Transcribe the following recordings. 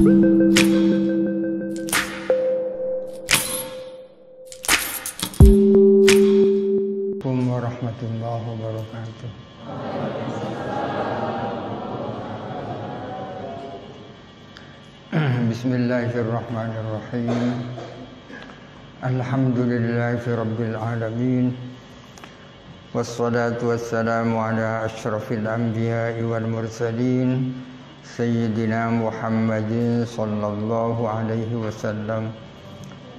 warahmatullahi wabarakatuh. Bismillahirrahmanirrahim. Alhamdulillahi rabbil alamin. Wassalatu wassalamu ala asyrafil anbiya'i wal mursalin Sayyidina Muhammadin sallallahu alaihi wasallam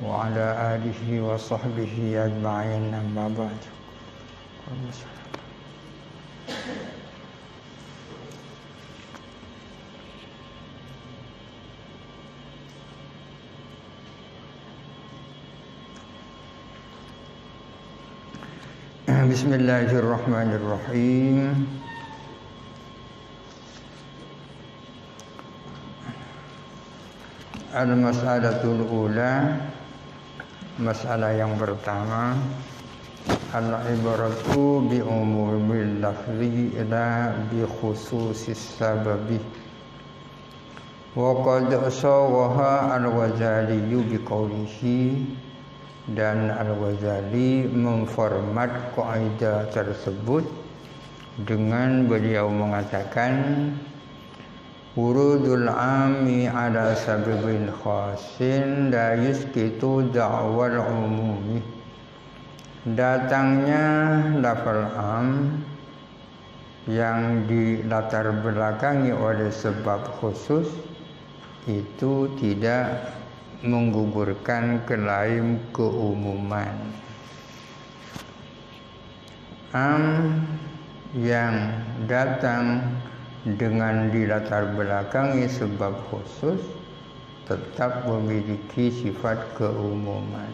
wa ala alihi wa sahbihi ajma'in, amma ba'du. Bismillahirrahmanirrahim. Al-mas'alatul ula, masalah yang pertama, al-ibaratu bi umumil lafzi la bi khususis sababi. Wa qad sawaha al-Ghazali bi qawlihi, dan Al-Ghazali memformat kaidah tersebut dengan beliau mengatakan wurudul ami ala sababin khasin la yusqitu da'wal umumi. Datangnya lafal am yang dilatar belakangi oleh sebab khusus itu tidak menggugurkan klaim keumuman. Am yang datang dengan dilatar belakangi sebab khusus tetap memiliki sifat keumuman.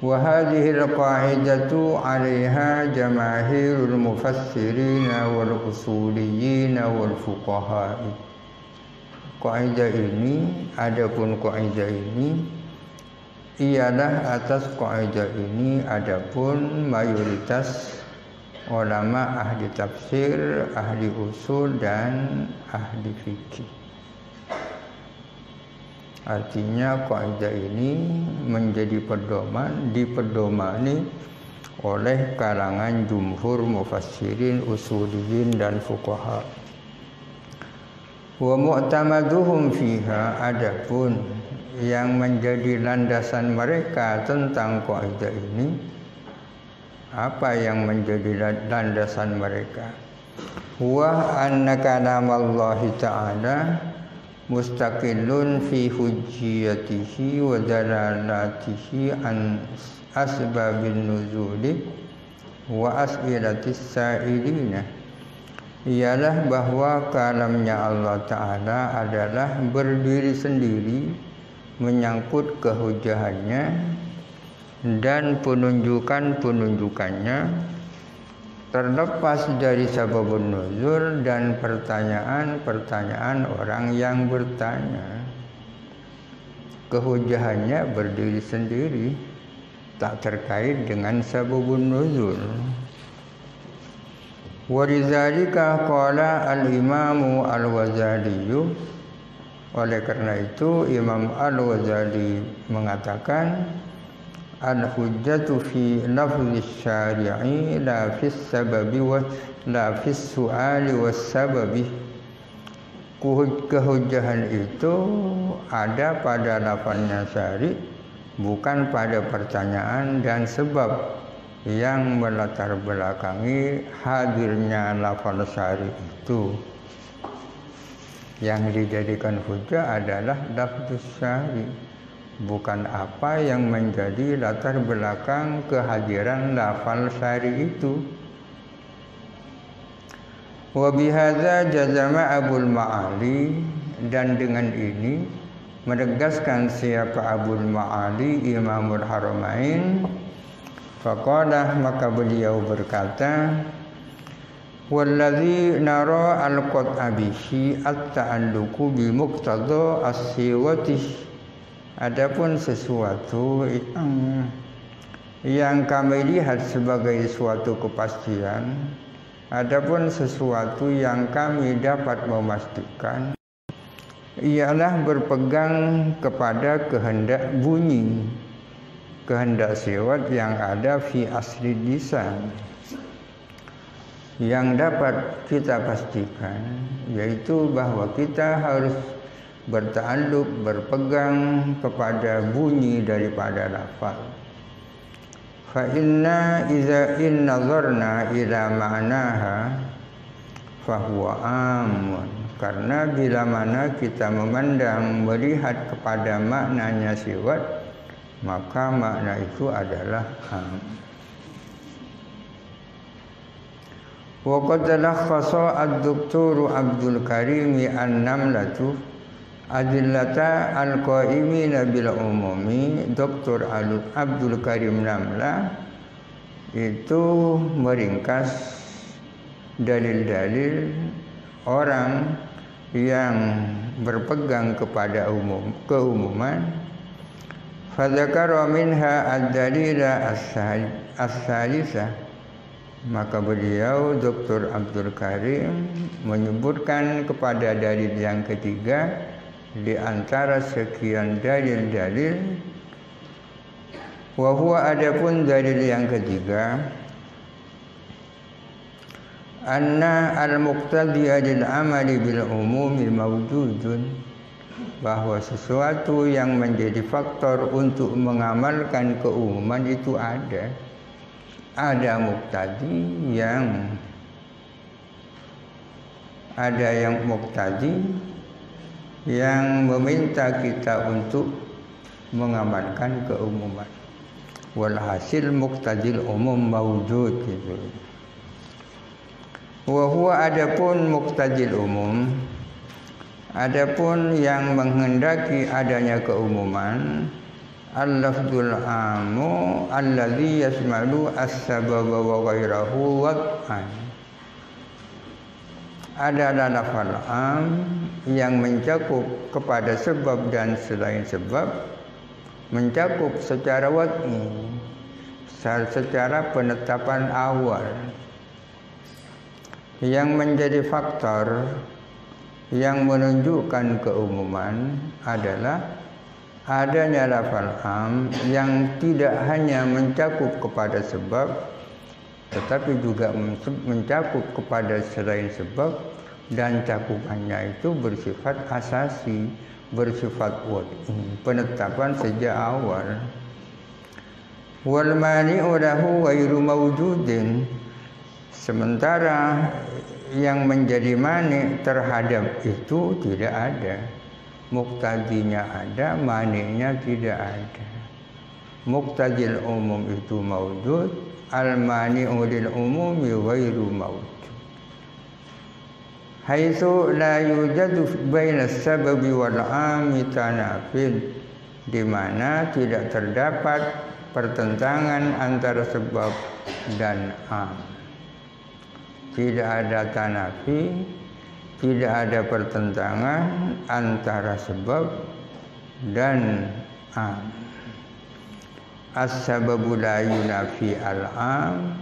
Wa hadhihi al-qa'idatu 'alaiha jamaahirul mufassirin wal usuliyyin wal fuqaha. Kaidah ini, adapun kaidah ini ialah atas kaidah ini adapun mayoritas ulama ahli tafsir, ahli usul dan ahli fikih. Artinya kaidah ini menjadi pedoman, dipedomani oleh kalangan jumhur mufassirin, usuliyin dan fuqaha. Wa mu'tamaduhum fiha, adapun yang menjadi landasan mereka tentang kaidah ini, apa yang menjadi landasan mereka? Wa anna kalamallahi ta'ala mustaqillun fi hujjiyatihi wa dalalatihi an asbabin nuzuli wa as'ilatis sa'ilina. Ialah bahwa kalamnya Allah Ta'ala adalah berdiri sendiri menyangkut kehujahannya dan penunjukan-penunjukannya, terlepas dari sababun nuzul dan pertanyaan-pertanyaan orang yang bertanya. Kehujahannya berdiri sendiri, tak terkait dengan sababun nuzul. Walizalika qala al-imamu al-Ghazali. Oleh karena itu Imam al-Ghazali mengatakan al-hujjatu fi lafzi syari'i la fis sababi wa la fis su'ali was sababi. Kehujahan itu ada pada lafaznya syari', bukan pada pertanyaan dan sebab yang melatar belakangi hadirnya lafal syari' itu. Yang dijadikan hujah adalah lafzus syari', bukan apa yang menjadi latar belakang kehadiran lafal syari' itu. Wa bihadza jazama Abul Ma'ali, dan dengan ini menegaskan siapa Abul Ma'ali Imamul Haramain. Faqalah, maka beliau berkata, wallazi nara al-qat'a bihi at-ta'alluqu bi muqtada as-siwati. Adapun sesuatu yang kami lihat sebagai suatu kepastian Adapun sesuatu yang kami dapat memastikan ialah berpegang kepada kehendak bunyi, kehendak syahwat yang ada fi asli lisan. Yang dapat kita pastikan yaitu bahwa kita harus berta'alluq, berpegang kepada bunyi daripada lafaz. Fa inna iza in nazarna ila ma'naha fa huwa amun. Karena bila mana kita memandang, melihat kepada maknanya syahwat, maka makna itu adalah am. Wa qad lakhasa ad-doktor Abdul Karim an-Namlatu adillata al-qaimina bil umumi. Dr. Abdul Karim Namlah itu meringkas dalil-dalil orang yang berpegang kepada keumuman. Fadzakara minha ad-dalila as-salisa. Maka beliau Dr. Abdul Karim menyebutkan kepada dalil yang ketiga di antara sekian dalil-dalil. Wa huwa, adapun dalil yang ketiga, anna al-muqtadiya lil amali bil umumi mawjudun, bahwa sesuatu yang menjadi faktor untuk mengamalkan keumuman itu ada. Ada muqtadi yang meminta kita untuk mengamalkan keumuman. Walhasil muqtadil umum mawjud gitu. Wa huwa, adapun muqtadil umum, adapun yang menghendaki adanya keumuman, al-lafzul amu alladzi yasmalu as-sababa wa ghairahu wad'an, adalah lafal am yang mencakup kepada sebab dan selain sebab, mencakup secara wad'i, secara penetapan awal. Yang menjadi faktor yang menunjukkan keumuman adalah adanya lafal am yang tidak hanya mencakup kepada sebab, tetapi juga mencakup kepada selain sebab, dan cakupannya itu bersifat asasi, bersifat wad'i, penetapan sejak awal. Wal mani'u lahu ghairu mawjudin, sementara yang menjadi mani terhadap itu tidak ada. Muqtadinya ada, mani'nya tidak ada. Muqtadil umum itu mawjud, al-mani'u lil umumi ghairu mawjud. Haitsu la yujadu baina as-sababi wal 'ami tanafid, di mana tidak terdapat pertentangan antara sebab dan am. Tidak ada tanafi, tidak ada pertentangan antara sebab dan am. As-sababu la yunafi al-am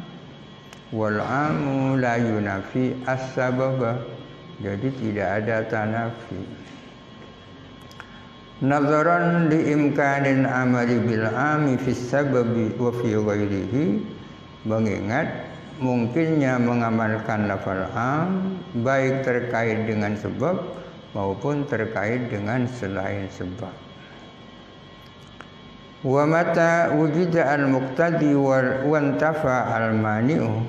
wal amu la yunafi as-sababa. Jadi tidak ada tanafi. Nazaran li imkanin amali bil ami fi sababi wa fi ghairihi, mengingat mungkinnya mengamalkan lafal am baik terkait dengan sebab maupun terkait dengan selain sebab. Wa mata wujida al-muqtadi wa antafa al-mani'u,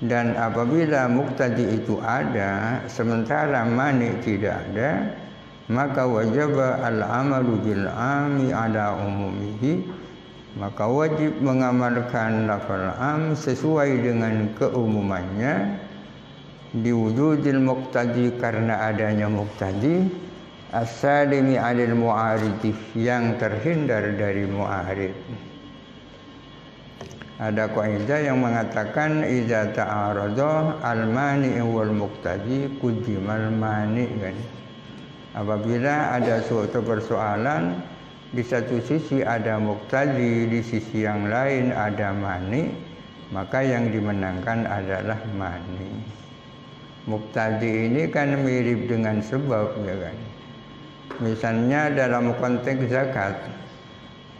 dan apabila muqtadi itu ada sementara mani tidak ada, maka wajib al-amalu bil ami ala umumihi, maka wajib mengamalkan lafal am sesuai dengan keumumannya, diwujudil muqtadi, karena adanya muqtadi, as-salimi 'anil mu'aridi, yang terhindar dari mu'arid. Ada kaidah yang mengatakan idza ta'arada al-mani' wal muqtadi quddimal mani', kan. Apabila ada suatu persoalan, di satu sisi ada muqtadi, di sisi yang lain ada mani, maka yang dimenangkan adalah mani. Muqtadi ini kan mirip dengan sebab, ya kan. Misalnya dalam konteks zakat,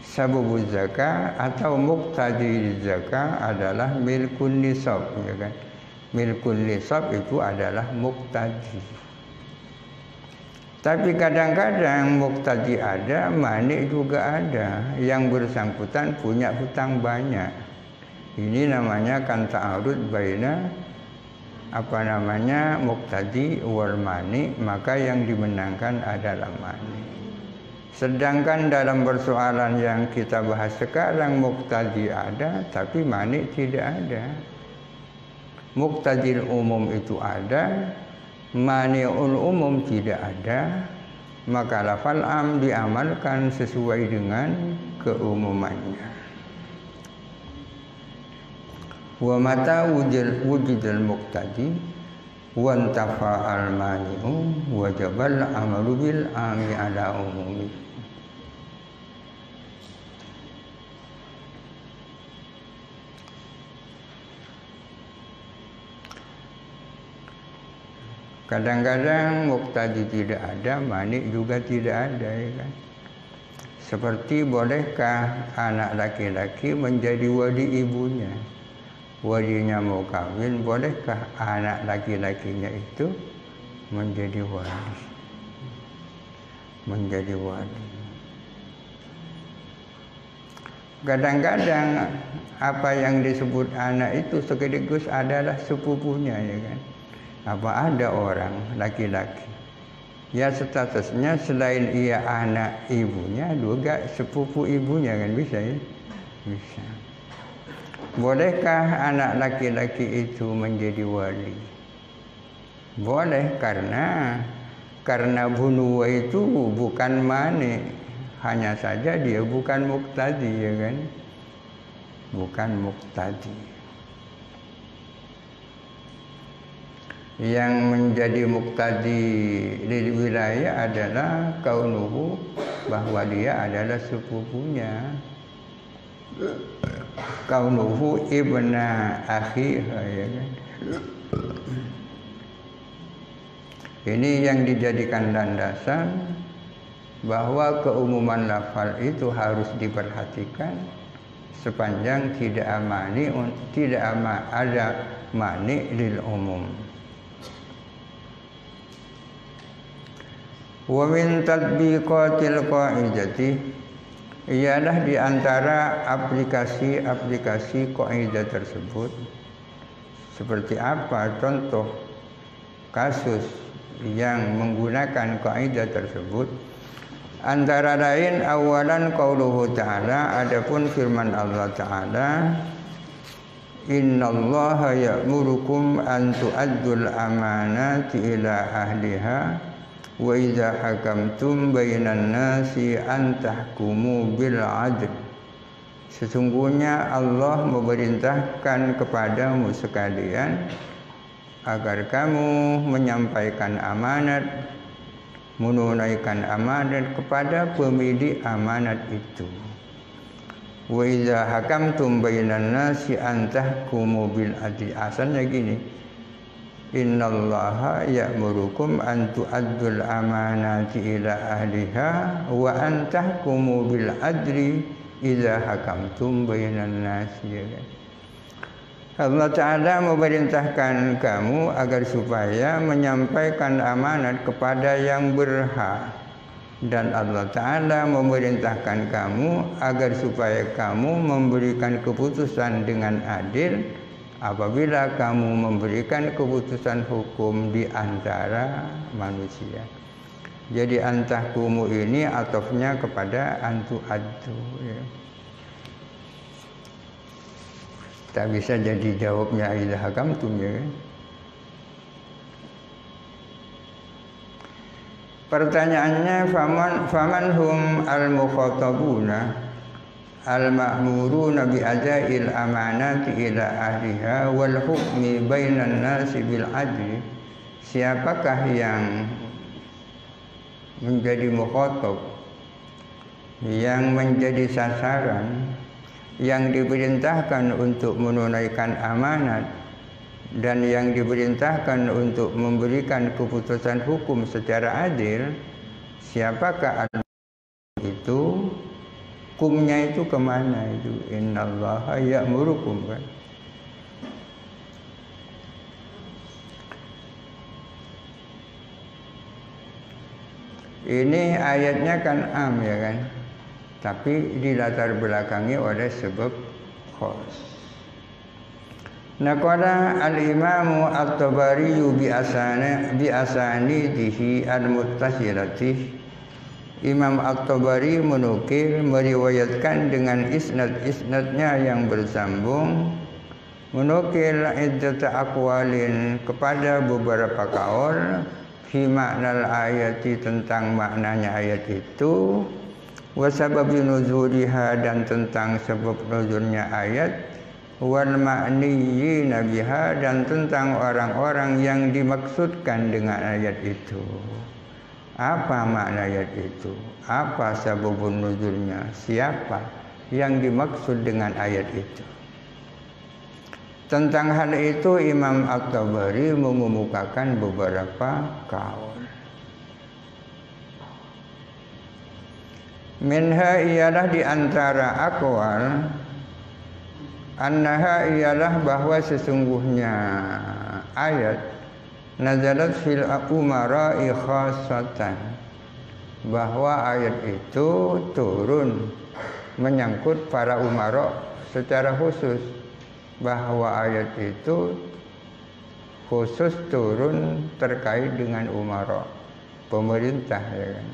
sababuz zakah atau muqtadi zakah adalah milkun nisab, ya kan. Milkun nisab itu adalah muqtadi. Tapi kadang-kadang muqtadi ada, mani juga ada. Yang bersangkutan punya hutang banyak. Ini namanya kan ta'arud baina muqtadi wal mani, maka yang dimenangkan adalah mani. Sedangkan dalam persoalan yang kita bahas sekarang, muqtadi ada tapi mani tidak ada. Muqtadil umum itu ada, mani'ul umum tidak ada, maka lafal am diamalkan sesuai dengan keumumannya. Wa mata wujudal muqtadi wa intafa al mani'u wajabal amalu bil ami ala umumi. Kadang-kadang muqtadi tidak ada, mani juga tidak ada, ya kan? Seperti bolehkah anak laki-laki menjadi wali ibunya? Walinya mau kawin, bolehkah anak laki-lakinya itu menjadi wali? Menjadi wali. Kadang-kadang apa yang disebut anak itu sekaligus adalah sepupunya, ya kan? Apa ada orang laki-laki ya statusnya selain ia anak ibunya juga sepupu ibunya, kan bisa, ya? Bisa. Bolehkah anak laki-laki itu menjadi wali? Boleh, karena bunuwa itu bukan mani, hanya saja dia bukan muqtadi, ya kan? Bukan muqtadi. Yang menjadi muqtadi di wilayah adalah kaunuhu, bahwa dia adalah sepupunya. Kaunuhu ibna akhi, ya kan? Ini yang dijadikan landasan bahwa keumuman lafal itu harus diperhatikan sepanjang tidak ada mani lil umum. Wa min tatbiqatil qaidati, ialah di antara aplikasi-aplikasi kaidah tersebut. Seperti apa contoh kasus yang menggunakan kaidah tersebut? Antara lain awalan qauluhu ta'ala, adapun firman Allah Ta'ala, innallaha ya'murukum an tu'addul amanati ila ahliha wa idza hakamtum bainan nasi an tahkumu bil adl. Sesungguhnya Allah memerintahkan kepadamu sekalian agar kamu menyampaikan amanat, menunaikan amanat kepada pemilik amanat itu. Wa idza hakamtum bainan nasi an tahkumu bil adl. Asalnya gini, innallaha ya'murukum an tu'addul amanati ila ahliha wa an tahkumu bil adli idza hakamtum bainan nasi. Allah Ta'ala memerintahkan kamu agar supaya menyampaikan amanat kepada yang berhak, dan Allah Ta'ala memerintahkan kamu agar supaya kamu memberikan keputusan dengan adil apabila kamu memberikan keputusan hukum di antara manusia. Jadi antahkumu ini atofnya kepada antu addu, ya. Tak bisa jadi jawabnya idza hakamtum, ya kan? Pertanyaannya, faman hum al-mukhatabuna al-ma'muruna bi adail amanati ila ahliha wal hukmi bainan nasi bil adli. Siapakah yang menjadi mukhatab, yang menjadi sasaran yang diperintahkan untuk menunaikan amanat dan yang diperintahkan untuk memberikan keputusan hukum secara adil, siapakah itu? Hukumnya itu kemana itu? Innallaha ya'murukum, kan? Ini ayatnya kan am, ya kan? Tapi di latar belakangi oleh sebab khos. Naqala al-Imamu At-Tabari bi asanidihi al-muttasilati. Imam At-Tabari meriwayatkan dengan isnad-isnadnya yang bersambung, menukil iddata aqwalin kepada beberapa kaul fi maknal ayati tentang maknanya ayat itu, wa sababi nuzuliha dan tentang sebab nuzulnya ayat, wal ma'niyina biha dan tentang orang-orang yang dimaksudkan dengan ayat itu. Apa makna ayat itu? Apa sababun nuzulnya? Siapa yang dimaksud dengan ayat itu? Tentang hal itu Imam At-Tabari mengemukakan beberapa kaul. Minha ialah di antara aqwal, annaha ialah bahwa sesungguhnya ayat nazalat fil umara'i khassatan, bahwa ayat itu turun menyangkut para umara secara khusus, bahwa ayat itu khusus turun terkait dengan umara, pemerintah, ya kan?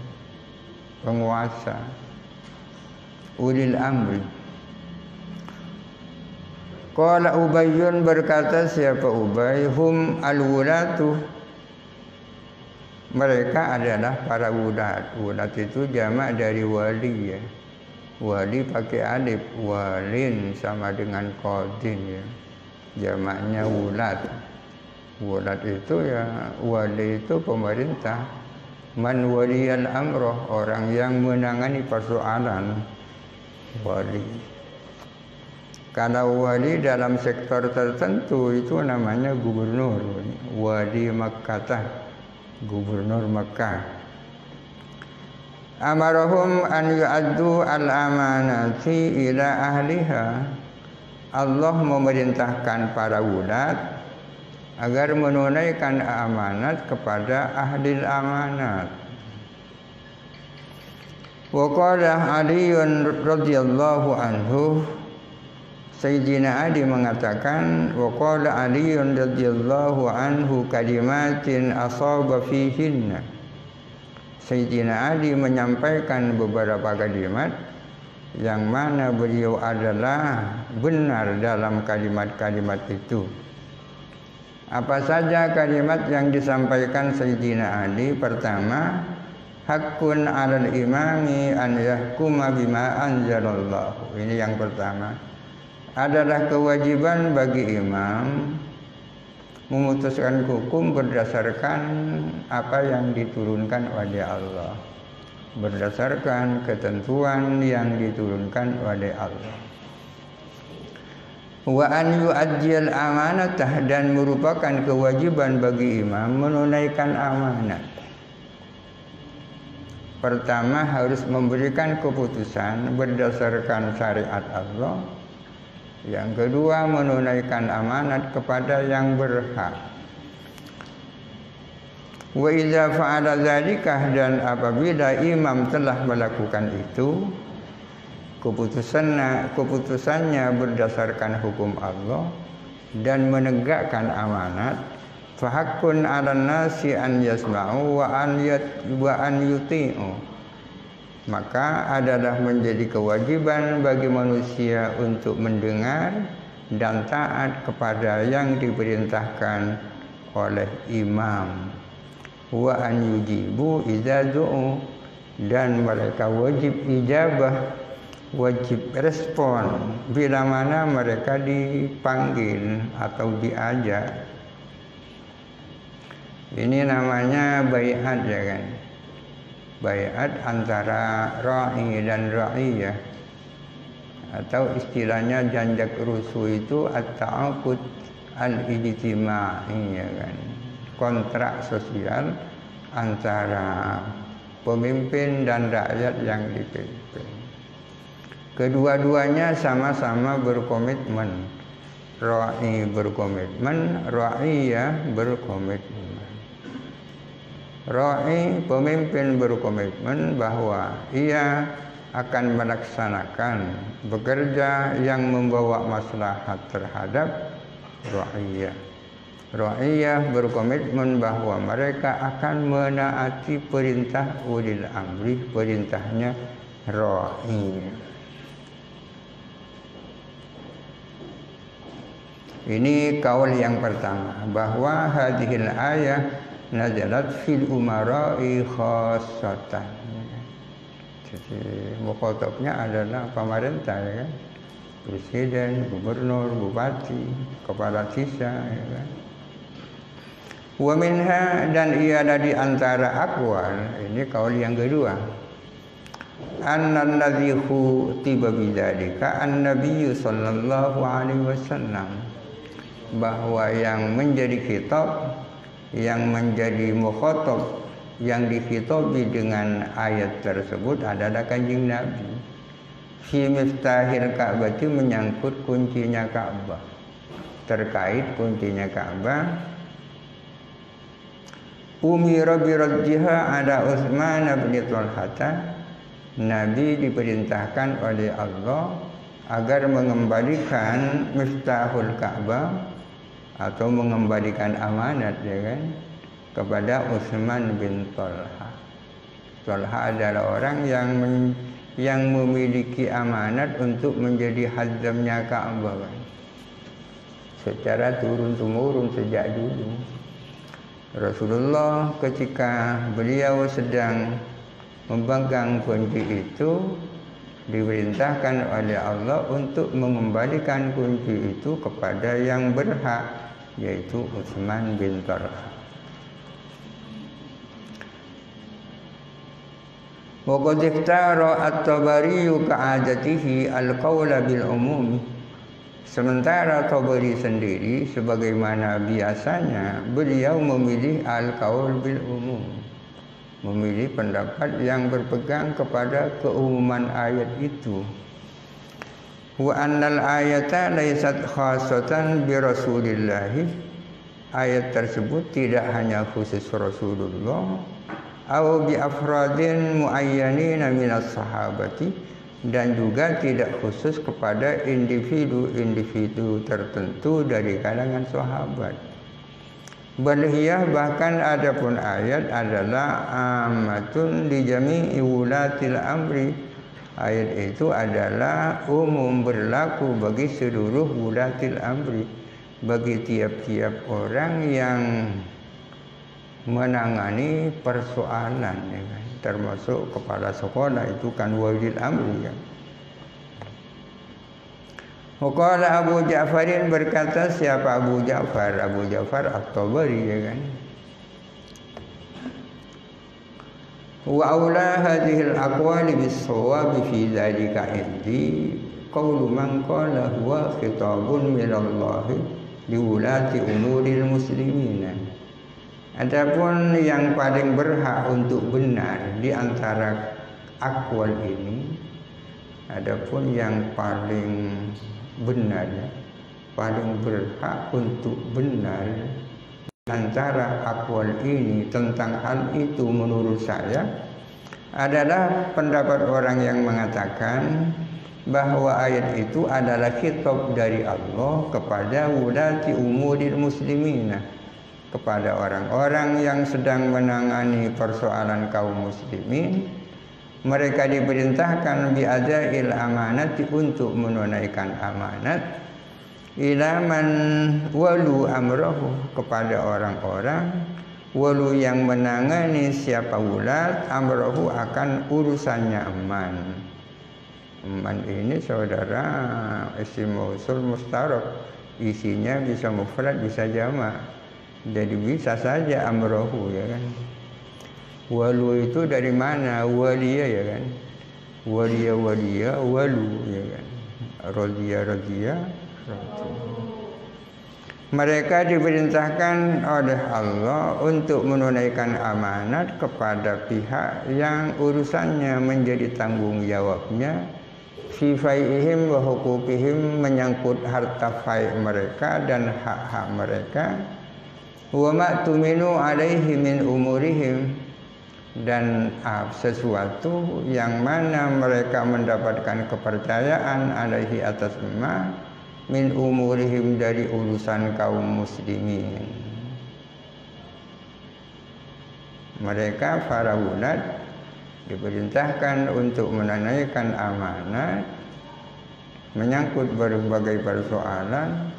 Penguasa, ulil amri. Qala Ubayyun, berkata siapa Ubay, hum al-wulatu, mereka adalah para wulat. Wulat itu jamak dari wali, ya. Wali pakai alif, walin sama dengan qadin, ya. Jamaknya wulat. Wulat itu ya, wali itu pemerintah. Man waliyal amroh, orang yang menangani persoalan, wali. Kalau wali dalam sektor tertentu itu namanya gubernur, wali Makkah, gubernur Makkah. Amarahum an yu'addu al-amanati ila ahliha. Allah memerintahkan para wulat agar menunaikan amanat kepada ahli amanat. Wa qala Aliun radhiyallahu anhu, Sayyidina Ali mengatakan, wa qala Aliun radhiyallahu anhu kalimatin asaba fihinna. Sayyidina Ali menyampaikan beberapa kalimat yang mana beliau adalah benar dalam kalimat-kalimat itu. Apa saja kalimat yang disampaikan Sayyidina Ali? Pertama, haqqun 'alal imami an yahkuma bima anzalallahu. Ini yang pertama. Adalah kewajiban bagi imam memutuskan hukum berdasarkan apa yang diturunkan oleh Allah, berdasarkan ketentuan yang diturunkan oleh Allah. Wa an yu'addiyal amanatah, dan merupakan kewajiban bagi imam menunaikan amanat. Pertama, harus memberikan keputusan berdasarkan syariat Allah. Yang kedua, menunaikan amanat kepada yang berhak. Wa idza fa'ala dzalika, dan apabila imam telah melakukan itu, keputusannya berdasarkan hukum Allah dan menegakkan amanat, fa haqqun 'alan nasi an yasma'u wa an yuti'u, maka adalah menjadi kewajiban bagi manusia untuk mendengar dan taat kepada yang diperintahkan oleh imam. Wa an yujibu idza du'u, dan mereka wajib ijabah, wajib respon bila mana mereka dipanggil atau diajak. Ini namanya baiat, ya kan? Baiat antara ra'i dan ra'iyah, atau istilahnya janjak rusuh itu at-ta'aqud al-ijtima'i, ya kan, kontrak sosial antara pemimpin dan rakyat yang dipimpin. Kedua-duanya sama-sama berkomitmen. Ra'i berkomitmen, ra'iyah berkomitmen. Ra'i pemimpin berkomitmen bahwa ia akan melaksanakan bekerja yang membawa maslahat terhadap ra'iyah. Ra'iyah berkomitmen bahwa mereka akan menaati perintah ulil amri, perintahnya ra'i. Ini kaul yang pertama, bahwa hadhil ayah nazalat fil umara'i khassatan. Jadi mukhatabnya adalah pemerintah, ya kan? Presiden, gubernur, bupati, kepala desa, ya kan? Wa minha, dan ia ada di antara aqwal, ini kaul yang kedua, annalladzi khutiba bidzalika an-nabiy sallallahu alaihi wasallam, bahwa yang menjadi khitab, yang menjadi mukhatab, yang dikhitabi dengan ayat tersebut adalah Kanjeng Nabi. Fi miftahil Ka'bah, itu menyangkut kuncinya Ka'bah, terkait kuncinya Ka'bah. Umira biraddiha ala Utsman bin Talhata, Nabi diperintahkan oleh Allah agar mengembalikan miftahul Ka'bah atau mengembalikan amanat, ya kan, kepada Utsman bin Talha. Talha adalah orang yang memiliki amanat untuk menjadi hadzamnya Ka'bah, kan, secara turun-temurun sejak dulu. Rasulullah ketika beliau sedang memegang kunci itu diperintahkan oleh Allah untuk mengembalikan kunci itu kepada yang berhak, yaitu Utsman bin Talha. Wa qad ikhtara at-Tabari ka'adatihi al-qawla bil umum. Sementara Tabari sendiri sebagaimana biasanya beliau memilih al-qaul bil umum, memilih pendapat yang berpegang kepada keumuman ayat itu. Wa annal ayata laysat khassatan bi Rasulillah. Ayat tersebut tidak hanya khusus Rasulullah, au bi afradin muayyanin minas sahabati, dan juga tidak khusus kepada individu-individu tertentu dari kalangan sahabat. Balhiyah, bahkan adapun ayat adalah amatun li jami'i wulatil amri. Ayat itu adalah umum, berlaku bagi seluruh wulatil amri, bagi tiap-tiap orang yang menangani persoalan, ya kan? Termasuk kepala sekolah, itu kan walil amri, ya. Waqala Abu Ja'farin, berkata siapa Abu Ja'far? Abu Ja'far At-Tabari, ya kan? Wa aula hadhil aqwali bis-shawab fi dzalika indi qaulu man qala huwa khitabun minallahi liwulati umuril muslimin. Adapun yang paling berhak untuk benar di antara aqwal ini, adapun yang paling benar, paling berhak untuk benar antara aqwal ini tentang hal itu menurut saya adalah pendapat orang yang mengatakan bahwa ayat itu adalah khitab dari Allah kepada wulati umuril muslimina, kepada orang-orang yang sedang menangani persoalan kaum muslimin. Mereka diperintahkan bi'adail amanati, untuk menunaikan amanat, ilaman walu amrahu, kepada orang-orang walu yang menangani siapa wulat amrahu, akan urusannya aman. Aman ini saudara isim mausul mustarak, isinya bisa mufrad bisa jamak, jadi bisa saja amrahu, ya kan. Walu itu dari mana? Waliya, ya kan. Waliya walu, ya kan. Radhiya. Mereka diperintahkan oleh Allah untuk menunaikan amanat kepada pihak yang urusannya menjadi tanggung jawabnya, fi fai'ihim wa hukukihim, menyangkut harta fai' mereka dan hak-hak mereka, wa ma'tuminu alaihi min umurihim, dan sesuatu yang mana mereka mendapatkan kepercayaan alaihi atas ma min umurihim, dari urusan kaum muslimin. Mereka para ulad diperintahkan untuk menunaikan amanat menyangkut berbagai persoalan,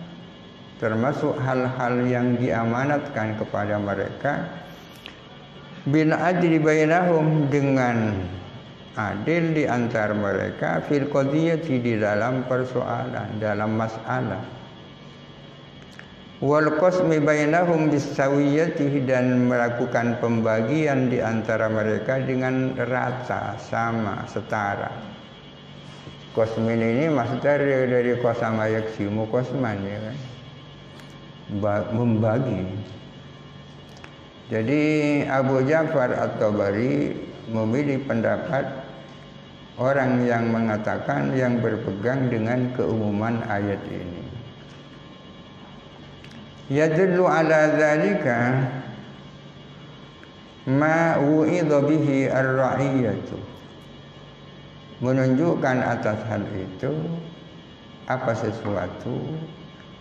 termasuk hal-hal yang diamanatkan kepada mereka, bil adli bainahum, dengan adil di antara mereka, fil qadiyati, di dalam persoalan, dalam masalah, wal qasmi bainahum bisawiyati, dan melakukan pembagian di antara mereka dengan rata, sama, setara. Qasmin ini maksudnya dari qasama yaksimu qasman, ya kan, membagi. Jadi Abu Ja'far At-Tabari memilih pendapat orang yang mengatakan, yang berpegang dengan keumuman ayat ini. Yadullu ala dzalika ma wu'idha bihi ar-ra'iyatu, menunjukkan atas hal itu apa sesuatu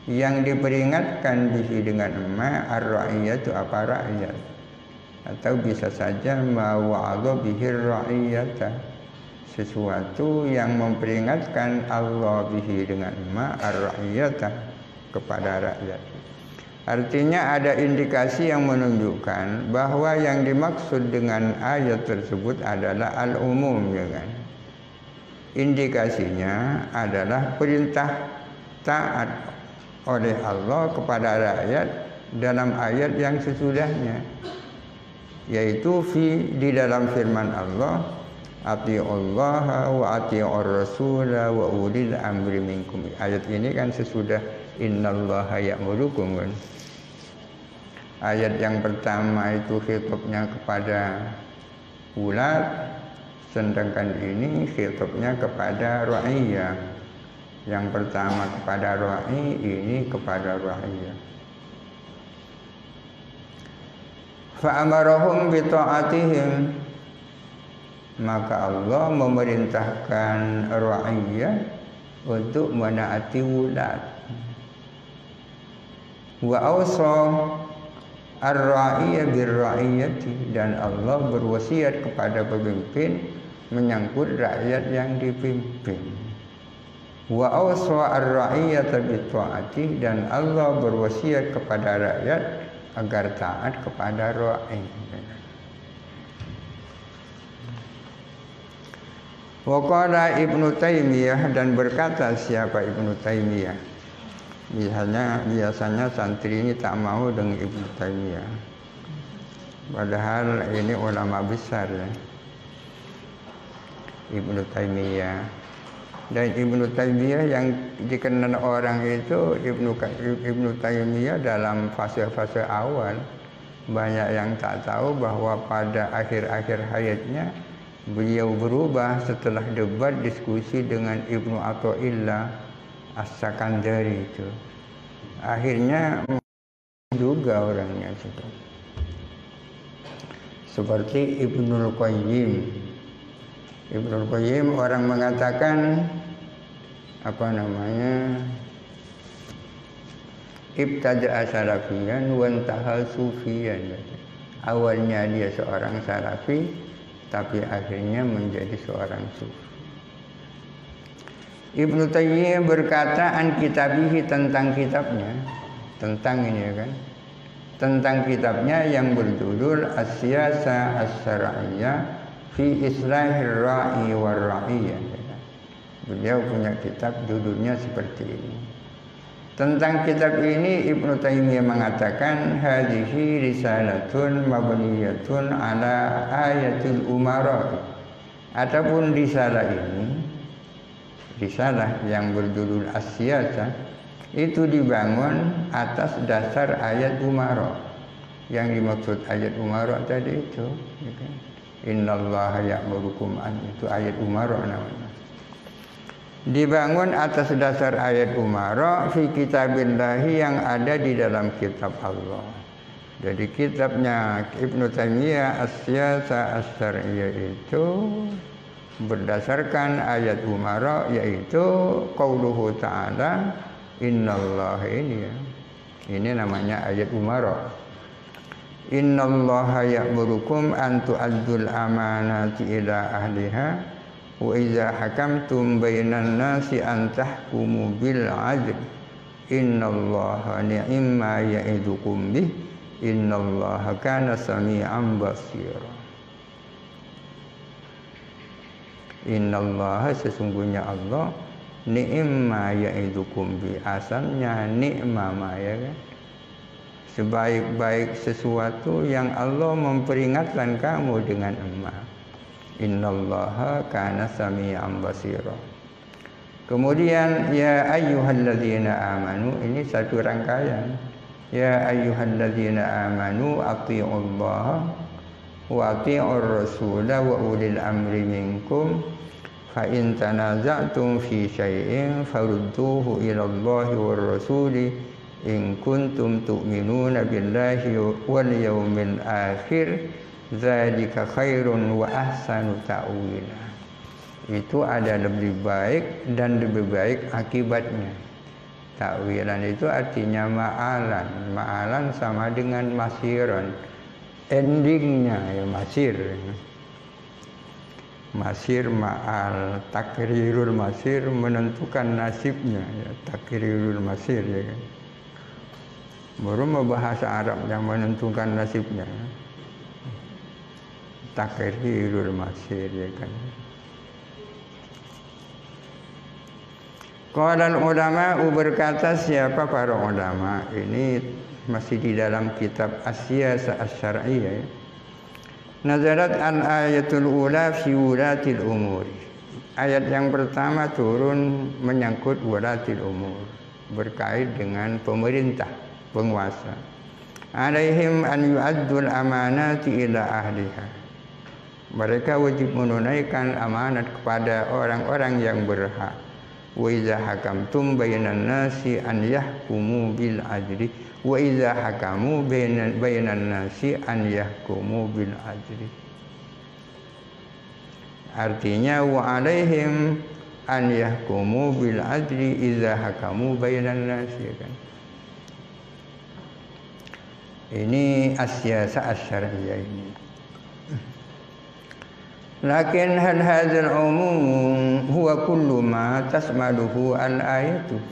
yang diperingatkan bihi dengan ma ar-ra'iyatu, apa rakyat, atau bisa saja ma wa'adha bihi ar-ra'iyata, sesuatu yang memperingatkan Allah bihi dengan ma ar-ra'iyata, kepada rakyat. Artinya ada indikasi yang menunjukkan bahwa yang dimaksud dengan ayat tersebut adalah al-umum, ya kan. Indikasinya adalah perintah taat oleh Allah kepada rakyat dalam ayat yang sesudahnya, yaitu di dalam firman Allah, ati'ullaha wa ati'ur rasula wa ulil amri minkum. Ayat ini kan sesudah innallaha ya'murukum, kan. Ayat yang pertama itu khitabnya kepada ulat, sedangkan ini khitabnya kepada ra'iyah. Yang pertama kepada ra'i, ini kepada ra'iyah. Fa'amarahum bi ta'atihim, maka Allah memerintahkan ra'iyah untuk menaati wulat. Wa awsa ar-ra'iyah bir-ra'iyati, dan Allah berwasiat kepada pemimpin menyangkut rakyat yang dipimpin. Wa awsa ar-ra'iyata bi-ta'ati, dan Allah berwasiat kepada rakyat agar taat kepada ra'i. Wa qala Ibnu Taimiyah, dan berkata siapa Ibnu Taimiyah? Biasanya santri ini tak mau dengan Ibnu Taimiyah, padahal ini ulama besar, ya, Ibnu Taimiyah. Dan Ibnu Taimiyah yang dikenal orang itu Ibnu Taimiyah dalam fase-fase awal. Banyak yang tak tahu bahwa pada akhir-akhir hayatnya beliau berubah setelah debat diskusi dengan Ibnu Athaillah As-Sakandari itu. Akhirnya juga orangnya itu. Seperti Ibnul Qayyim. Ibnul Qayyim orang mengatakan ibtada'a salafiyan wa intaha sufiyan. Awalnya dia seorang salafi, tapi akhirnya menjadi seorang sufi. Ibnu Taimiyah berkata an kitabihi, tentang kitabnya, tentang ini, ya kan, tentang kitabnya yang berjudul As-Siyasah As-Syar'iyyah fi Islahir Ra'i war Ra'iyyah. Beliau punya kitab judulnya seperti ini. Tentang kitab ini Ibnu Taimiyah mengatakan hadhihi risalatun mabniyatun ala ayatul umara. Adapun risalah ini risalah yang berjudul As-Siyasah itu dibangun atas dasar ayat Umara. Yang dimaksud ayat Umara tadi itu, ya kan? Innallaha ya'murukum an, itu ayat Umara namanya. Dibangun atas dasar ayat Umara fi kitabillahi yang ada di dalam kitab Allah. Jadi kitabnya Ibnu Taimiyah As-Siyasah As-Syar'iyyah itu berdasarkan ayat Umara, yaitu qauluhu ta'ala innallaha ini ya. Ini namanya ayat Umara. Innallaha ya'murukum an tu'addul amanati ila ahliha wa idza hakamtum bainan nasi an tahkumu bil 'adl innallaha ni'ma ya'idukum bih innallaha kana sami'an basira. Innallaha sesungguhnya Allah ni'ma ya'idukum bi, asalnya ni'ma ya kan, sebaik-baik sesuatu yang Allah memperingatkan kamu dengan emas. Innallaha kana sami'an basira. Kemudian ya ayyuhalladzina amanu, ini satu rangkaian. Ya ayyuhalladzina amanu athi'ullaha wa athi'ur rasula wa ulil amri minkum fa in tanaza'tum fi syai'in farudduhu ila Allahi war rasuli in kuntum tu'minuna billahi wal yawmil akhir dzalika khairun wa ahsanu ta'wila. Itu ada lebih baik dan lebih baik akibatnya. Ta'wilan itu artinya ma'alan. Ma'alan sama dengan masiran. Endingnya ya masir. Masir ma'al, takrirul masir menentukan nasibnya ya, takrirul masir ya kan. Baru bahasa Arab yang menentukan nasibnya. Takrirul masir ya kan. Qala ulama, berkata siapa para ulama, ini masih di dalam kitab As-Siyasah As-Syar'iyyah ya. Nazarat al-ayatul ula fi wulatil umur. Ayat yang pertama turun menyangkut wulatil umur, berkait dengan pemerintah, penguasa. Alaihim an yu'addul amanati ila ahliha. Mereka wajib menunaikan amanat kepada orang-orang yang berhak. Wa idza hakamtum bainan nasi an yahkumu bil adli wa idza hakamu bainan nasi an yahkumu bil adli. Artinya wa alaihim an yahkumu bil adli idza hakamu bainan nasi kan. Ini As-Siyasah As-Syar'iyyah ini. Lakin hal hadzal umum huwa kullu ma tasmaluhu al-ayatu.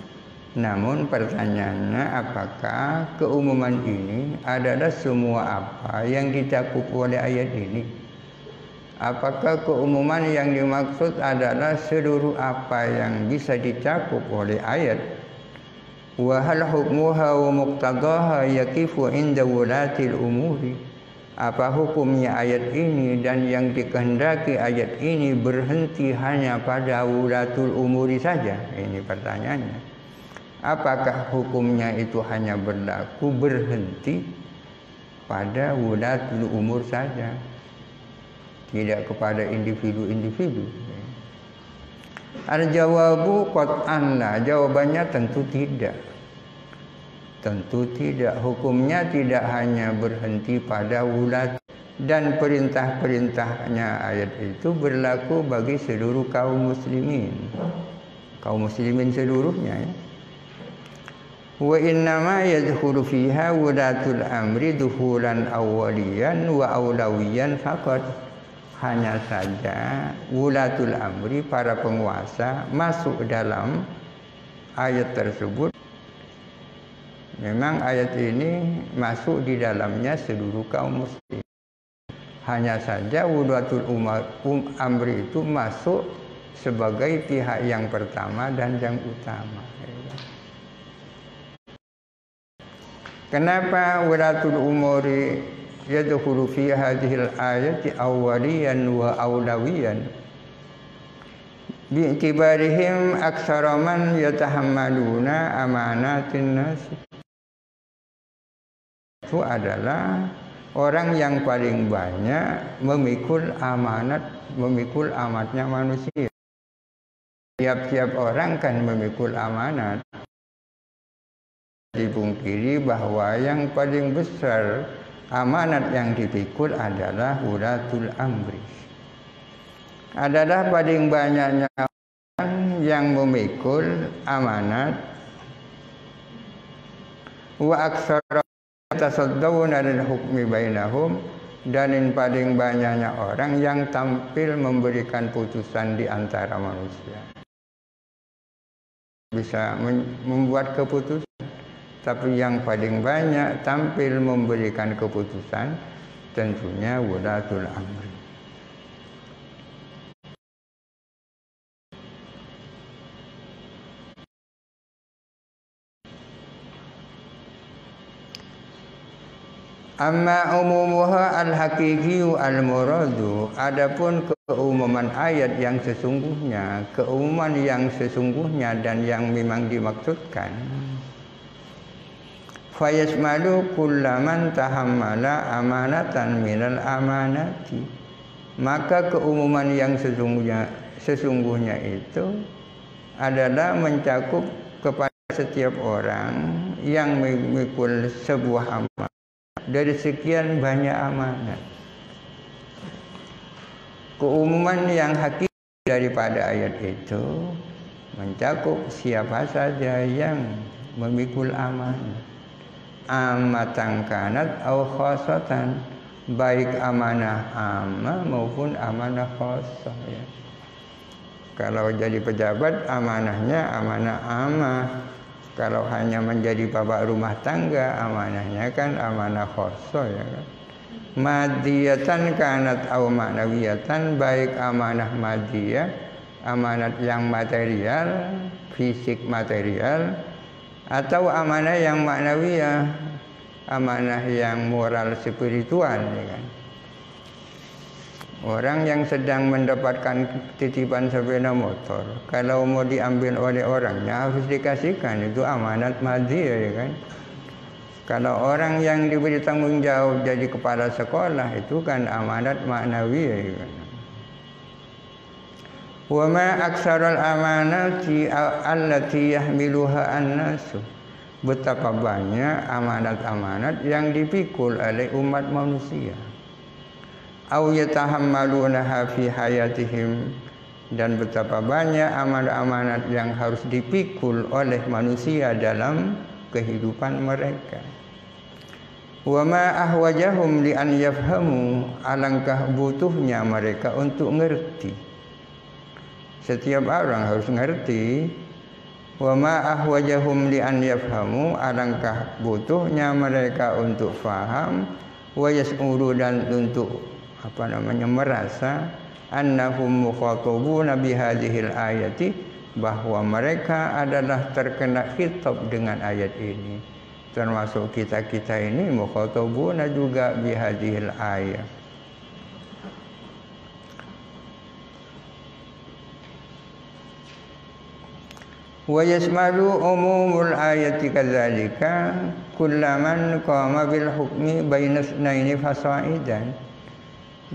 Namun pertanyaannya, apakah keumuman ini adalah semua apa yang dicakup oleh ayat ini? Apakah keumuman yang dimaksud adalah seluruh apa yang bisa dicakup oleh ayat? Wa hal hukmuha wa muqtadaha yaqifu inda wulatil umuri. Apa hukumnya ayat ini dan yang dikehendaki ayat ini berhenti hanya pada wulatul umuri saja? Ini pertanyaannya. Apakah hukumnya itu hanya berlaku berhenti pada wulatul umur saja, tidak kepada individu-individu? Al-jawabu qat'an la, jawabannya tentu tidak. Tentu tidak. Hukumnya tidak hanya berhenti pada wulat, dan perintah-perintahnya ayat itu berlaku bagi seluruh kaum muslimin. Kaum muslimin seluruhnya ya. Wa innama yadkhulu fiha wulatul amri dukhulan awwaliyan wa awlawiyan faqat. Hanya saja wulatul amri, para penguasa, masuk dalam ayat tersebut. Memang ayat ini masuk di dalamnya seluruh kaum muslim. Hanya saja wulatul amri itu masuk sebagai pihak yang pertama dan yang utama. Kenapa wulatul umuri yadkhulu fi hadhil ayati awwaliyan wa awlawiyan? bi'tibarihim aktsara man yatahammaluna amanatin nas. Itu adalah orang yang paling banyak memikul amanatnya manusia. Tiap-tiap orang kan memikul amanat. Dipungkiri bahwa yang paling besar amanat yang dipikul adalah ulatul amri. Adalah paling banyaknya orang yang memikul amanat. Wa aktsara tasaddawna lil hukmi bainahum, dan yang paling banyaknya orang yang tampil memberikan putusan di antara manusia. Bisa membuat keputusan, tapi yang paling banyak tampil memberikan keputusan tentunya wulatul amri. Amma umumuha al-haqiqiyu al-muradu, adapun keumuman ayat yang sesungguhnya, keumuman yang sesungguhnya dan yang memang dimaksudkan, fayasmalu kullaman tahammala amanatan minal amanati, maka keumuman yang sesungguhnya itu adalah mencakup kepada setiap orang yang memikul sebuah amanat dari sekian banyak amanat. Keumuman yang hakiki daripada ayat itu mencakup siapa saja yang memikul amanat, amatan kanat au khosatan, baik amanah amma maupun amanah khosah, ya. Kalau jadi pejabat amanahnya amanah amma. Kalau hanya menjadi bapak rumah tangga amanahnya kan amanah khoso, ya kan. Madiyatan kanat au ma'nawiyatan, baik amanah madiyah, amanat yang material, fisik material, atau amanah yang ma'nawiyah, amanah yang moral spiritual, ya kan. Orang yang sedang mendapatkan titipan sepeda motor, kalau mau diambil oleh orangnya harus dikasihkan, itu amanat madiyah, ya kan. Kalau orang yang diberi tanggung jawab jadi kepala sekolah, itu kan amanat ma'nawiyah, ya kan. Wa ma aktsarul amanati allati yahmiluha an-nasu, betapa banyak amanat-amanat yang dipikul oleh umat manusia. Au yatahammalunaha fi hayatihim, dan betapa banyak amanat-amanat yang harus dipikul oleh manusia dalam kehidupan mereka. Wa ma ahwajahum li an yafhamu, alangkah butuhnya mereka untuk mengerti. Setiap orang harus mengerti. Wa ma ahwajahum li an yafhamu, alangkah butuhnya mereka untuk faham. Wa yas'uru, dan untuk merasa annahum mukhatabuna bihadhil ayati, bahwa mereka adalah terkena khitab dengan ayat ini. Termasuk kita ini mukhatabuna juga bihadhil ayat. Wa yasmalu umumul ayati kadzalika kullaman qama bil hukmi baina itsnaini fasaidan,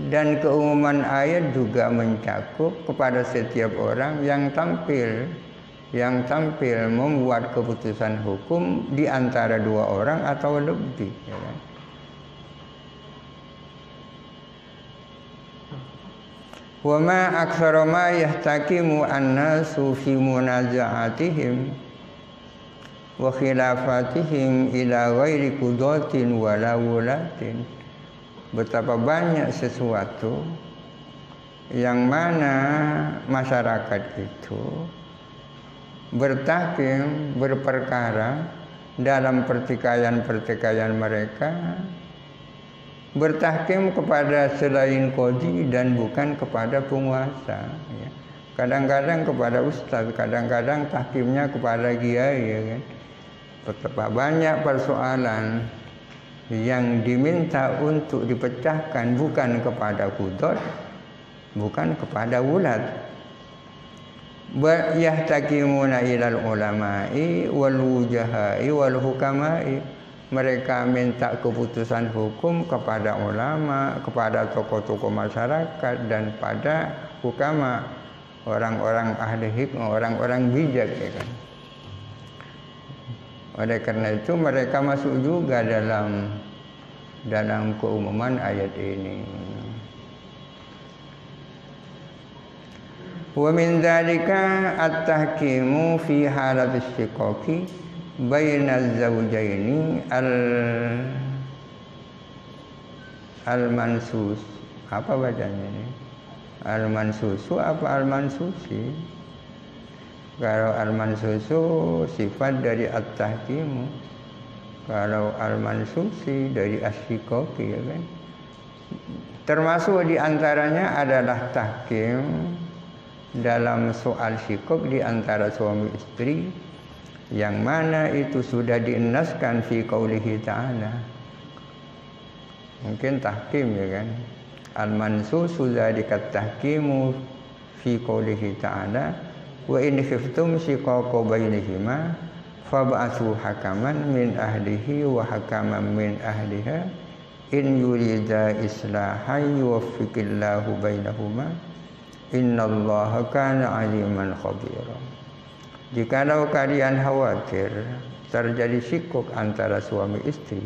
dan keumuman ayat juga mencakup kepada setiap orang yang tampil membuat keputusan hukum di antara dua orang atau lebih, ya kan? Wa ma aktsara ma yahtakimu an-nasu fi munaza'atihim wa khilafatihim ila ghairi qudatin wala wulatin, betapa banyak sesuatu yang mana masyarakat itu bertahkim, berperkara dalam pertikaian mereka, bertahkim kepada selain qadhi dan bukan kepada penguasa, ya. Kadang-kadang kepada ustaz, kadang-kadang tahkimnya kepada kiai, ya kan. Betapa banyak persoalan yang diminta untuk dipecahkan bukan kepada qudhat, bukan kepada wulat, Yahtakimuna ilal ulama'i wal wujahai wal hukama'i. Mereka minta keputusan hukum kepada ulama, kepada tokoh-tokoh masyarakat, dan pada hukama, orang-orang ahli hikmah, orang-orang bijak, ya kan. Oleh karena itu mereka masuk juga dalam keumuman ayat ini. Wa min dzalika at-tahkimu fi halat istiqaqi bainaz zawjaini al-mansus. Apa bacanya ini? Al-mansusu apa al-mansusi? Kalau al-mansusu sifat dari at-tahkimu. Kalau al-mansusi dari as-shiqaqi, ya kan? Termasuk di antaranya adalah tahkim dalam soal shiqaq di antara suami istri, yang mana itu sudah dienaskan fi qaulihi ta'ala. Mungkin tahkim, ya kan. Al-mansusu dzalika tahkimu fi qaulihi ta'ala wa in khiftum shiqaqa bainihima fab'atsu hakaman min ahlihi wa hakaman min ahliha in yurida islahan yuwaffiqillahu bainahuma innallaha kana aliman khabira. Jikalau kalian khawatir terjadi syikuk antara suami istri,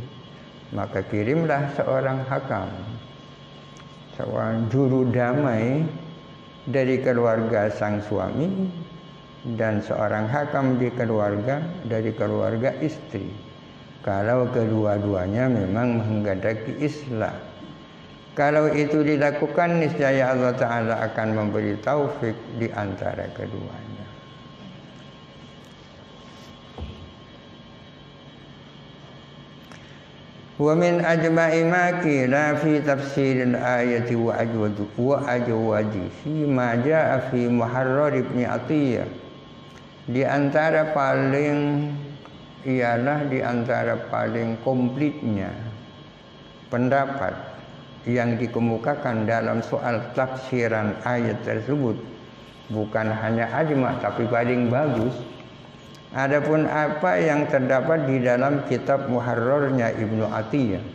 maka kirimlah seorang hakam, seorang juru damai dari keluarga sang suami, dan seorang hakam dari keluarga istri. Kalau kedua-duanya memang menghendaki islah. Kalau itu dilakukan, niscaya Allah Ta'ala akan memberi taufik di antara keduanya. Wa min ajma'i ma qila fi tafsir al-ayati wa ajwadi fi ma jaa fi Muharrar ibn Atiyah. Di antara paling komplitnya pendapat yang dikemukakan dalam soal tafsiran ayat tersebut, bukan hanya ajma tapi paling bagus. Adapun apa yang terdapat di dalam kitab Muharrarnya Ibnu Atiyah.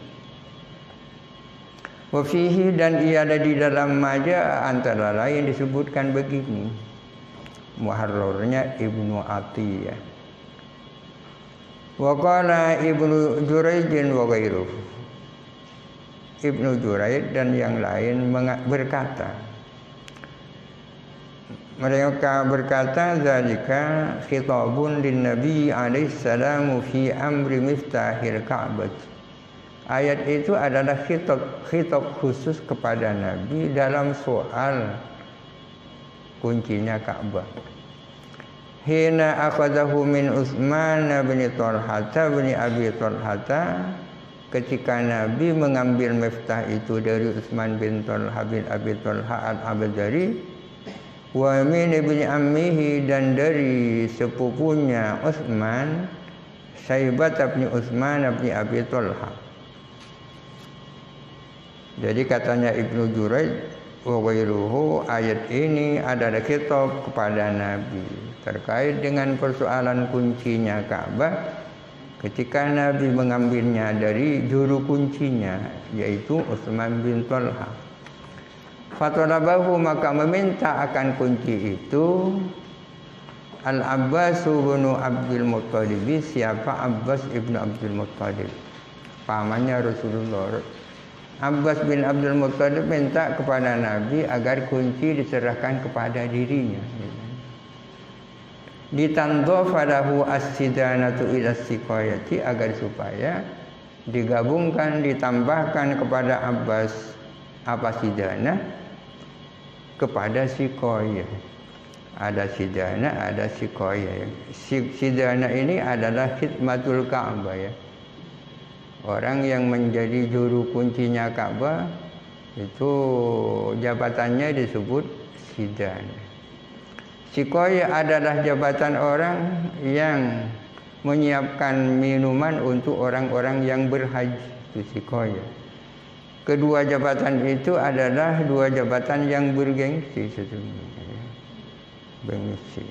Wa fihi, dan ia ada di dalam maja antara lain disebutkan begini. Muharrarnya Ibnu Atiyah. Wa qala Ibnu Juraij wa ghairuhu. Ibnu Juraij dan yang lain berkata, mereka berkata, zalika khitabun lin Nabi alaihi salamu fi amri miftahil Ka'bah. Ayat itu adalah khitab khusus kepada Nabi dalam soal kuncinya Ka'bah. Hina akhadahu min Utsman bin Talhah bin Abi Talhah, ketika Nabi mengambil miftah itu dari Utsman bin Talhah bin Abi Talhah al-Abdari, wa min ibni ammihi, dan dari sepupunya Utsman, Syaibah bin Utsman bin Abi Talhah. Jadi katanya Ibnu Juraij wa ghairuhu, ayat ini adalah khitab kepada Nabi terkait dengan persoalan kuncinya Ka'bah, ketika Nabi mengambilnya dari juru kuncinya, yaitu Utsman bin Talhah. Fatalabahu, maka meminta akan kunci itu Al-Abbas bin Abdul Muttalib. Siapa Abbas ibnu Abdul Muttalib? Pamannya Rasulullah. Abbas bin Abdul Muttalib minta kepada Nabi agar kunci diserahkan kepada dirinya. Ditandhafa lahu as-sidanatu ila siqayati, agar supaya digabungkan, ditambahkan kepada Abbas apa sidana kepada siqayah. Ada sidana, ada siqayah. Sidana ini adalah khidmatul Ka'bah, ya. Orang yang menjadi juru kuncinya Ka'bah itu jabatannya disebut sidana. Siqayah adalah jabatan orang yang menyiapkan minuman untuk orang-orang yang berhaji. Itu siqayah. Kedua jabatan itu adalah dua jabatan yang bergengsi sesungguhnya. bengisi.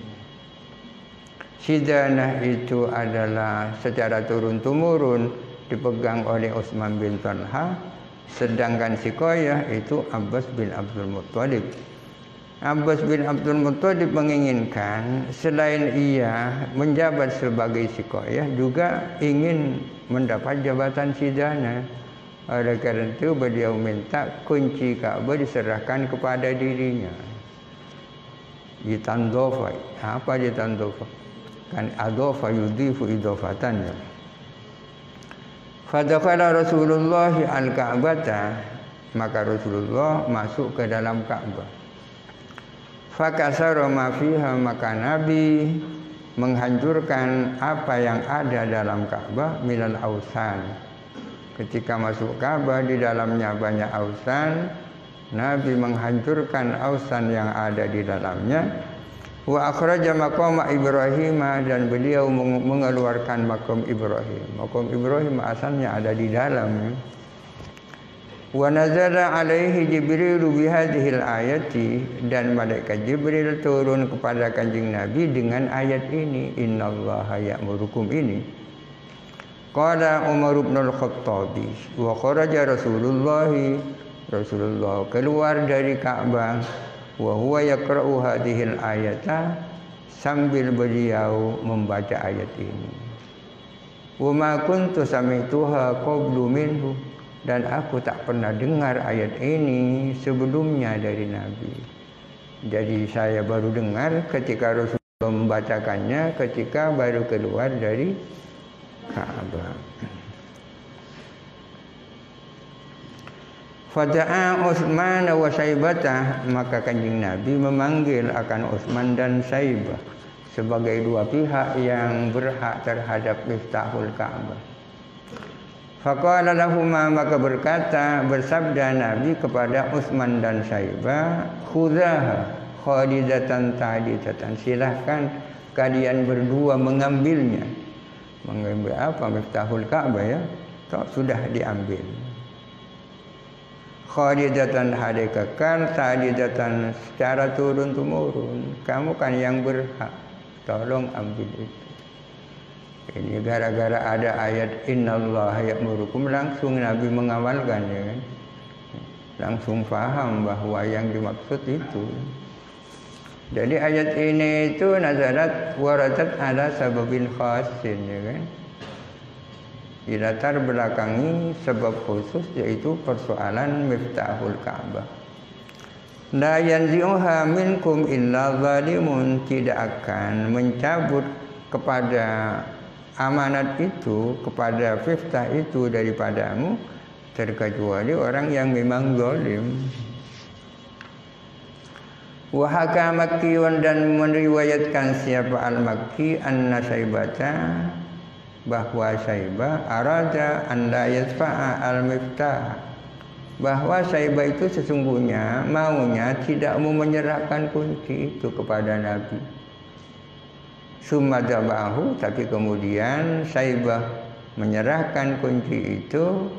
Sidanah itu adalah secara turun-temurun dipegang oleh Utsman bin Talha, sedangkan Sikoyah itu Abbas bin Abdul Muttalib. Abbas bin Abdul Muttalib menginginkan selain ia menjabat sebagai Sikoyah juga ingin mendapat jabatan Sidanah. Oleh karena itu beliau minta kunci Ka'bah diserahkan kepada dirinya. Ditandofai. Apa ditandofai? Kan adofa yudhifu idofatan. Fadakhala Rasulullah al-Ka'bata, maka Rasulullah masuk ke dalam Ka'bah. Fakasara ma fiha, maka Nabi menghancurkan apa yang ada dalam Ka'bah minal ausan. Ketika masuk Ka'bah di dalamnya banyak ausan, Nabi menghancurkan ausan yang ada di dalamnya. Wa akhraja maqam Ibrahim, dan beliau mengeluarkan makam Ibrahim. Makam Ibrahim asalnya ada di dalam. Wa nazala alaihi Jibril bihadhil ayati, dan malaikat Jibril turun kepada Kanjeng Nabi dengan ayat ini, innallaha ya'murukum ini. Qala Umar bin Al-Khattab wa kharaja Rasulullah keluar dari Ka'bah wa huwa yaqra'u hadhil ayata, sambil beliau membaca ayat ini. Wa ma kuntu sami'tuha qablu minhu, dan aku tak pernah dengar ayat ini sebelumnya dari Nabi. Jadi saya baru dengar ketika Rasulullah membacakannya ketika baru keluar dari Ka'bah. Fada'a Utsman wa Syaibah, maka Kanjeng Nabi memanggil akan Utsman dan Syaibah sebagai dua pihak yang berhak terhadap Miftahul Ka'bah. Faqala lahumma, maka bersabda Nabi kepada Utsman dan Syaibah, khudzaha khalidatan ta'didatan, silahkan kalian berdua mengambilnya. Mengambil apa? Miftahul Ka'bah, ya. Sudah diambil. Khalidatan hadai kekal, ta'didatan secara turun-temurun. Kamu kan yang berhak, tolong ambil itu. Ini gara-gara ada ayat innallaha ya'murukum, langsung Nabi mengamalkannya, kan? Langsung faham bahwa yang dimaksud itu. Jadi ayat ini itu nazarat waradat ala sababin khasin, ya kan? Dilatar belakangi sebab khusus, yaitu persoalan Miftahul Ka'bah. La yanzi'uha minkum illa zalimun, tidak akan mencabut kepada amanat itu, kepada miftah itu daripadamu terkecuali orang yang memang zalim. Wa haka Makkiyun, dan meriwayatkan siapa al-Makki anna Syaibata, bahwa Syaibah arada an la yasfa'a al-miftah, bahwa Syaibah itu sesungguhnya maunya tidak mau menyerahkan kunci itu kepada Nabi. Summa dabahu, tapi kemudian Syaibah menyerahkan kunci itu.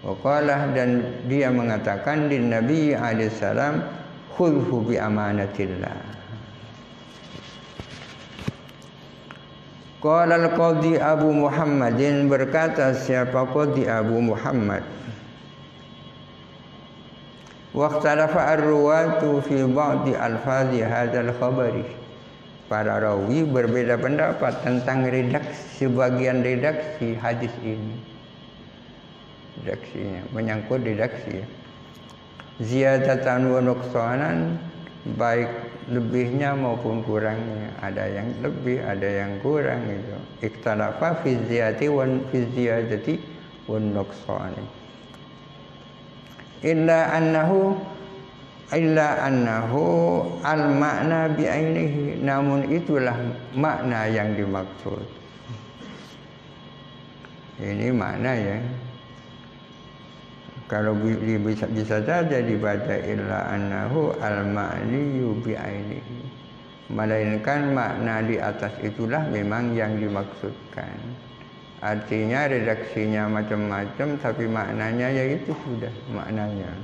Waqalah, dan dia mengatakan di Nabi alaihi salam, khudhu bi amanatillah. Qala al-Qadhi Abu Muhammadin, berkata siapa Qadhi Abu Muhammad, waqtalafa ar-ruwatu fi ba'di alfazi hadzal khabari, para rawi berbeda pendapat tentang sebagian redaksi hadis ini. Redaksinya menyangkut redaksi, ya. Ziyadatan wa nuqsanan, baik lebihnya maupun kurangnya, ada yang lebih, ada yang kurang itu. Ikhtalafa fi ziyadati wa nuqsani. Illa annahu al-makna bi'ainihi, namun itulah makna yang dimaksud. Ini makna, ya. Kalau bisa saja dibaca illa annahu al-ma'niyu bi'ainihi, melainkan makna di atas itulah memang yang dimaksudkan. Artinya redaksinya macam-macam, tapi maknanya yaitu sudah maknanya.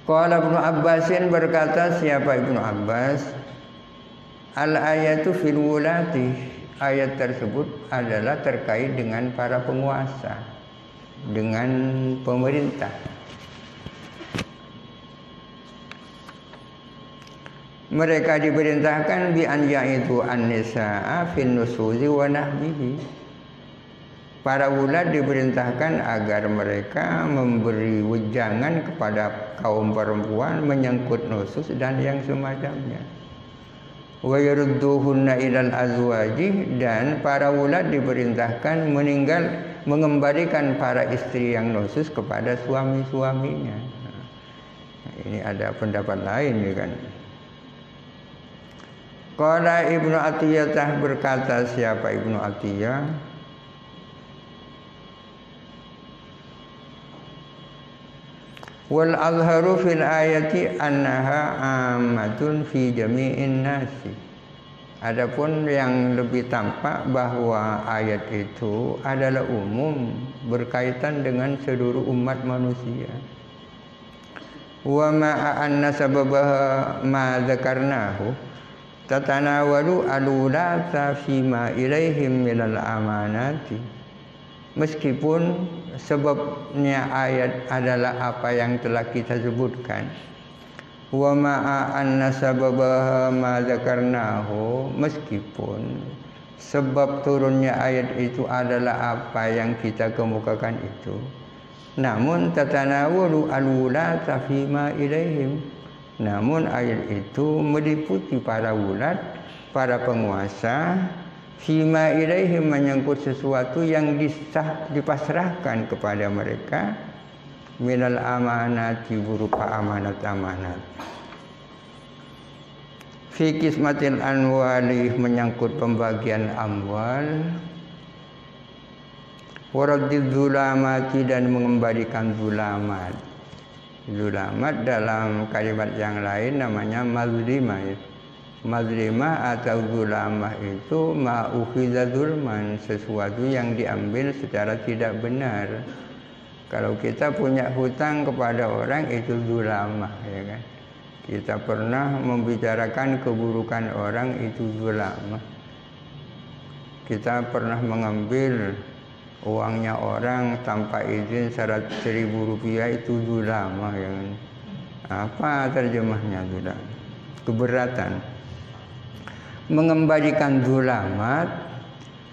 Qala Ibnu Abbasin, berkata siapa Ibnu Abbas, al-ayatu fil wulati, ayat tersebut adalah terkait dengan para penguasa, dengan pemerintah. Mereka diperintahkan bi an ya'itu an-nisaa fin nusuzi wa nahbihi. Para wulat diperintahkan agar mereka memberi wejangan kepada kaum perempuan menyangkut nusus dan yang semacamnya. Wa yarudduhunna ilal azwaji, dan para wulat diperintahkan mengembalikan para istri yang nusus kepada suami-suaminya. Ini ada pendapat lain ya kan. Qala Ibnu Atiyah, berkata siapa Ibnu Atiyah, wal azharu fil ayati annaha ammatun fi jami'in nasi. Adapun yang lebih tampak bahwa ayat itu adalah umum, berkaitan dengan seluruh umat manusia. Wa ma anna sababaha ma dzakarnahu tatanawalu alulata fima ilaihim minal amanati. Meskipun sebabnya ayat adalah apa yang telah kita sebutkan, wa ma'a anna sababaha ma dzakarnahu, meskipun sebab turunnya ayat itu adalah apa yang kita kemukakan itu, namun tatanawalu alulata fima ilaihim, namun ayat itu meliputi para wulat, para penguasa, fima ilaihim, menyangkut sesuatu yang dipasrahkan kepada mereka, minal amanati, berupa amanat-amanat. Fi qismatil anwali, menyangkut pembagian amwal, waraddiz zulamati, dan mengembalikan zulamat. Zulamat dalam kalimat yang lain namanya mazlimah. Mazlimah atau zulamah itu ma'ukhiza zulman, sesuatu yang diambil secara tidak benar. Kalau kita punya hutang kepada orang, itu zulamah, ya kan? Kita pernah membicarakan keburukan orang, itu zulamah. Kita pernah mengambil uangnya orang tanpa izin 100.000 rupiah, itu zulamah, ya kan? Apa terjemahnya zulamah? Keberatan. Mengembalikan zulamat,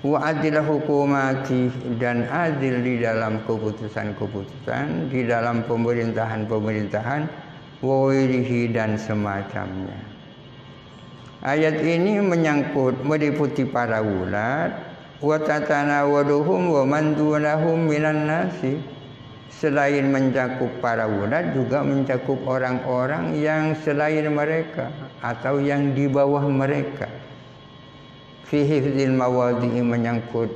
wa adil hukumati, dan adil di dalam keputusan-keputusan, di dalam pemerintahan-pemerintahan, wa wirihi, dan semacamnya. Ayat ini menyangkut, meliputi para wulat, wa tatanawaluhum wa man dunahum minan nasi. Selain mencakup para wulat, juga mencakup orang-orang yang selain mereka atau yang di bawah mereka. Fi hifdzil mawadi'i, menyangkut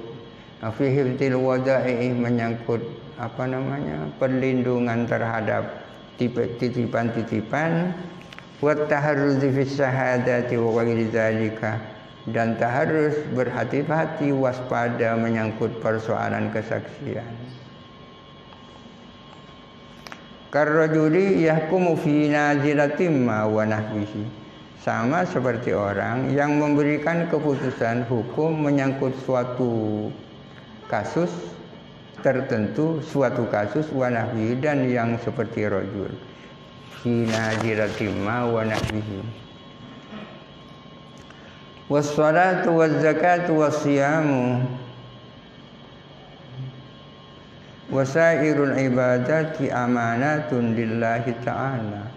fi hifdzil wada'i, menyangkut perlindungan terhadap titipan-titipan, wa taharruzi fi syahadati wa ghairi dzalika, dan taharruz, berhati-hati, waspada menyangkut persoalan kesaksian. Karrajuli yahkumu fi nazilatin ma wa nahwihi, sama seperti orang yang memberikan keputusan hukum menyangkut suatu kasus tertentu, suatu kasus wa nahwihi, dan yang seperti rajul fi nazilatin ma wa nahwihi. Was-salatu waz-zakatu was-siyamu wasairul ibadati amanatun lillahi ta'ala.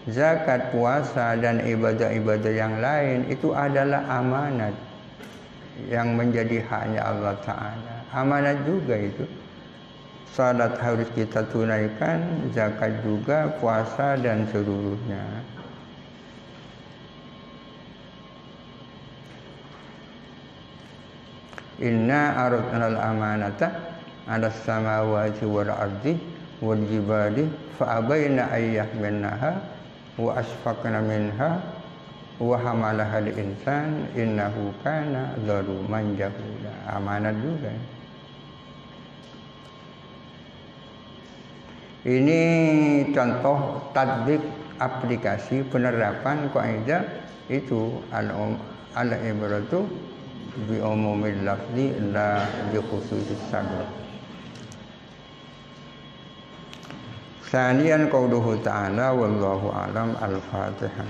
Zakat, puasa, dan ibadah-ibadah yang lain itu adalah amanat yang menjadi haknya Allah Ta'ala. Amanat juga itu. Salat harus kita tunaikan, zakat juga, puasa, dan seluruhnya. Inna aradnal amanata 'alas samawati wal ardi wal jibali fa abaina ayyahminnaha wa asfaqna minha wa hamalaha al insan innahu kana zaluman jahula. Amanat juga. Ini contoh tatbik aplikasi penerapan kaidah itu al-ibratu bi umumil lafzi la bi khususis sabab. Sanian qauluhu ta'ala wallahu alam al-Fatihah.